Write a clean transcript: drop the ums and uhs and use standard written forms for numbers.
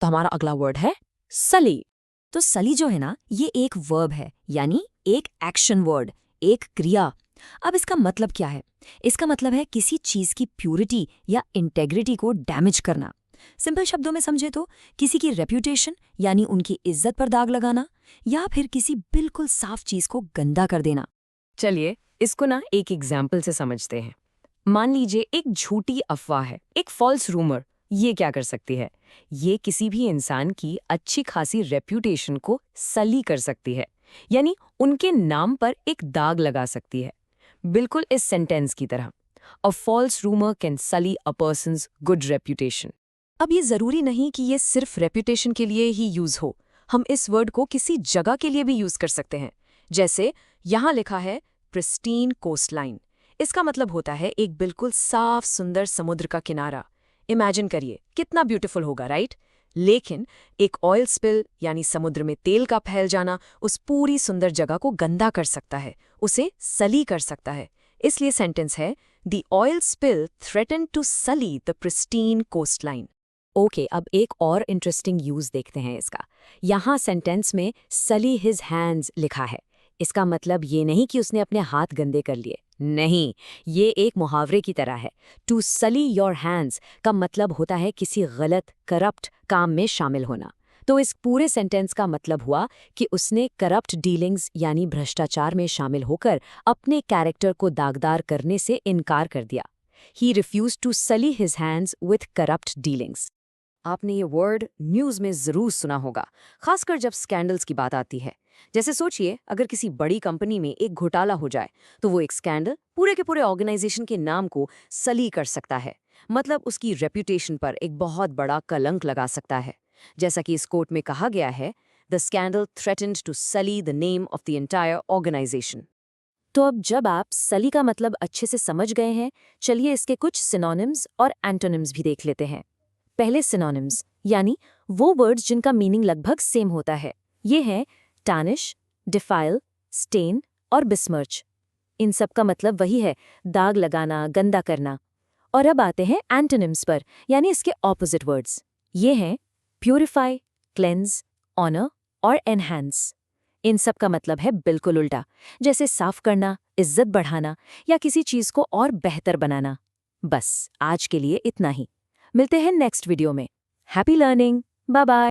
तो हमारा अगला वर्ड है सली। तो सली जो है ना, ये एक वर्ब है, यानी एक एक्शन वर्ड, एक क्रिया। अब इसका मतलब क्या है? इसका मतलब है किसी चीज की प्यूरिटी या इंटेग्रिटी को डैमेज करना। सिंपल शब्दों में समझे तो किसी की रेप्यूटेशन यानी उनकी इज्जत पर दाग लगाना, या फिर किसी बिल्कुल साफ चीज को गंदा कर देना। चलिए इसको ना एक एग्जाम्पल से समझते हैं। मान लीजिए एक झूठी अफवाह है, एक फॉल्स रूमर। ये क्या कर सकती है? ये किसी भी इंसान की अच्छी खासी रेप्यूटेशन को सली कर सकती है, यानी उनके नाम पर एक दाग लगा सकती है। बिल्कुल इस सेंटेंस की तरह, अ फॉल्स रूमर कैन सली अ पर्सन्स गुड रेप्यूटेशन। अब ये जरूरी नहीं कि ये सिर्फ रेप्यूटेशन के लिए ही यूज हो। हम इस वर्ड को किसी जगह के लिए भी यूज कर सकते हैं। जैसे यहाँ लिखा है प्रिस्टीन कोस्टलाइन। इसका मतलब होता है एक बिल्कुल साफ सुंदर समुद्र का किनारा। इमेजिन करिए कितना ब्यूटीफुल होगा, राइट? लेकिन एक ऑयल स्पिल यानी समुद्र में तेल का फैल जाना उस पूरी सुंदर जगह को गंदा कर सकता है, उसे सली कर सकता है। इसलिए सेंटेंस है the oil spill threatened to sully the pristine coastline. Okay, अब एक और इंटरेस्टिंग यूज देखते हैं इसका। यहाँ सेंटेंस में सली हिज हैंड्स लिखा है। इसका मतलब ये नहीं कि उसने अपने हाथ गंदे कर लिए, नहीं, ये एक मुहावरे की तरह है। टू सली योर हैंड्स का मतलब होता है किसी गलत करप्ट काम में शामिल होना। तो इस पूरे सेंटेंस का मतलब हुआ कि उसने करप्ट डीलिंग्स यानी भ्रष्टाचार में शामिल होकर अपने कैरेक्टर को दागदार करने से इनकार कर दिया। ही रिफ्यूज टू सली his hands with corrupt dealings. आपने ये वर्ड न्यूज़ में ज़रूर सुना होगा, खासकर जब स्कैंडल्स की बात आती है। जैसे सोचिए, अगर किसी बड़ी कंपनी में एक घोटाला हो जाए तो वो एक स्कैंडल पूरे के पूरे ऑर्गेनाइजेशन के नाम को सली कर सकता है। मतलब उसकी रेप्यूटेशन पर एक बहुत बड़ा कलंक लगा सकता है। जैसा कि इस कोर्ट में कहा गया है, the scandal threatened to sully the name of the entire organisation. तो अब जब आप सली का मतलब अच्छे से समझ गए हैं, चलिए इसके कुछ सिनोनिम्स और एंटोनिम्स भी देख लेते हैं। पहले सिनोनिम्स यानी वो वर्ड्स जिनका मीनिंग लगभग सेम होता है। ये हैं टार्निश, डिफाइल, स्टेन और बिस्मर्च। इन सब का मतलब वही है, दाग लगाना, गंदा करना। और अब आते हैं एंटोनिम्स पर, यानी इसके ऑपोजिट वर्ड्स। ये हैं प्यूरिफाई, क्लेंज, ऑनर और एनहांस। इन सब का मतलब है बिल्कुल उल्टा, जैसे साफ करना, इज्जत बढ़ाना या किसी चीज को और बेहतर बनाना। बस आज के लिए इतना ही। मिलते हैं नेक्स्ट वीडियो में। Happy learning, bye bye.